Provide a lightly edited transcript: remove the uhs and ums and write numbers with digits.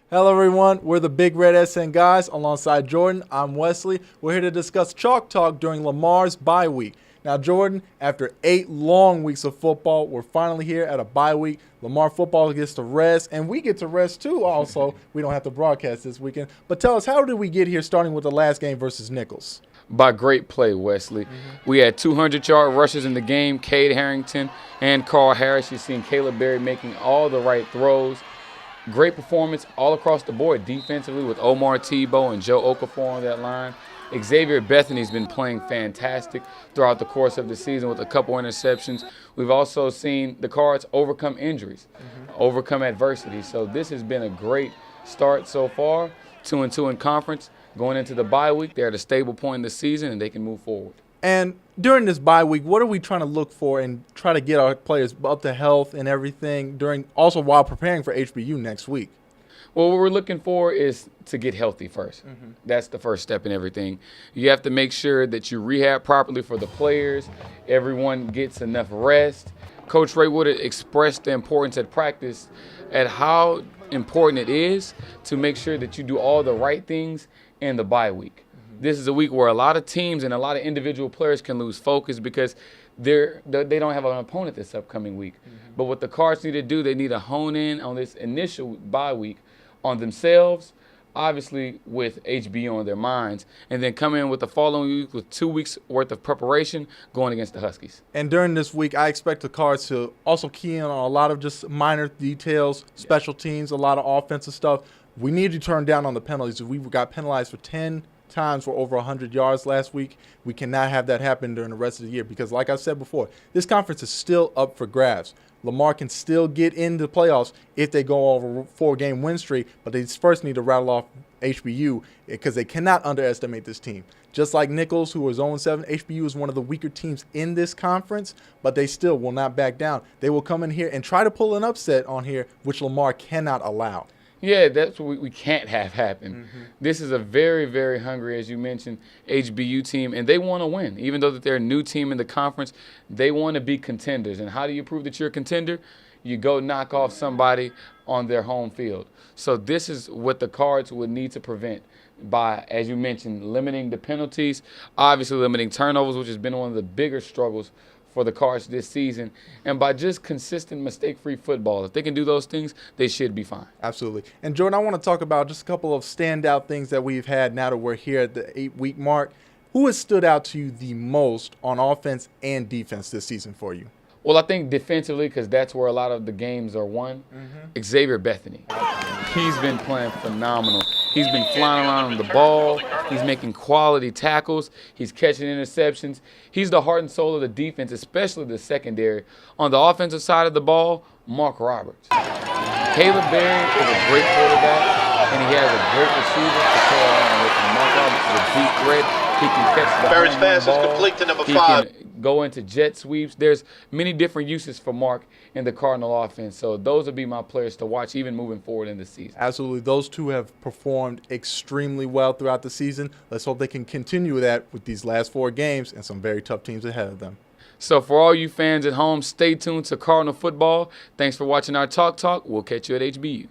Hello everyone, we're the Big Red SN guys. Alongside Jordan, I'm Wesley. We're here to discuss Chalk Talk during Lamar's bye week. Now Jordan, after 8 long weeks of football, we're finally here at a bye week. Lamar football gets to rest, and we get to rest too also. We don't have to broadcast this weekend. But tell us, how did we get here starting with the last game versus Nichols? By great play, Wesley. We had 200-yard rushes in the game, Cade Harrington and Carl Harris. You've seen Caleb Berry making all the right throws. Great performance all across the board defensively with Omar Tebow and Joe Okafor on that line. Xavier Bethany's been playing fantastic throughout the course of the season with a couple interceptions. We've also seen the Cards overcome injuries, overcome adversity. So this has been a great start so far, 2-2 in conference. Going into the bye week, they're at a stable point in the season and they can move forward. And during this bye week, what are we trying to look for and try to get our players up to health and everything also while preparing for HBU next week? Well, what we're looking for is to get healthy first. That's the first step in everything. You have to make sure that you rehab properly for the players. Everyone gets enough rest. Coach Ray Wood expressed the importance at practice at how important it is to make sure that you do all the right things in the bye week. This is a week where a lot of teams and a lot of individual players can lose focus because they don't have an opponent this upcoming week. But what the Cards need to do, they need to hone in on this initial bye week on themselves, obviously with HBU on their minds, and then come in with the following week with 2 weeks worth of preparation going against the Huskies. And during this week, I expect the Cards to also key in on a lot of just minor details, special teams, a lot of offensive stuff. We need to turn down on the penalties. We got penalized for 10 times for over 100 yards last week. We cannot have that happen during the rest of the year because, like I said before, this conference is still up for grabs. Lamar can still get into the playoffs if they go over a 4-game win streak, but they first need to rattle off HBU because they cannot underestimate this team. Just like Nichols, who was 0-7, HBU is one of the weaker teams in this conference, but they still will not back down. They will come in here and try to pull an upset on here, which Lamar cannot allow. Yeah, that's what we can't have happen. This is a very, very hungry, as you mentioned, HBU team, and they want to win. Even though that they're a new team in the conference, they want to be contenders. And how do you prove that you're a contender? You go knock off somebody on their home field. So this is what the Cards would need to prevent by, as you mentioned, limiting the penalties, obviously limiting turnovers, which has been one of the bigger struggles for the Cards this season, and by just consistent mistake-free football. If they can do those things, they should be fine. Absolutely. And Jordan, I want to talk about just a couple of standout things that we've had now that we're here at the 8-week mark. Who has stood out to you the most on offense and defense this season for you? Well, I think defensively, because that's where a lot of the games are won, Xavier Bethany. He's been playing phenomenal. He's been flying around on the ball. He's making quality tackles. He's catching interceptions. He's the heart and soul of the defense, especially the secondary. On the offensive side of the ball, Mark Roberts. Caleb Berry is a great quarterback, and he has a great receiver to play around with. Mark Roberts is a deep threat. He can catch the Berry's home pass run is ball. complete to number He 5. can go into jet sweeps. There's many different uses for Mark in the Cardinal offense. So those would be my players to watch even moving forward in the season. Absolutely. Those two have performed extremely well throughout the season. Let's hope they can continue that with these last 4 games and some very tough teams ahead of them. So for all you fans at home, stay tuned to Cardinal football. Thanks for watching our Talk Talk. We'll catch you at HBU.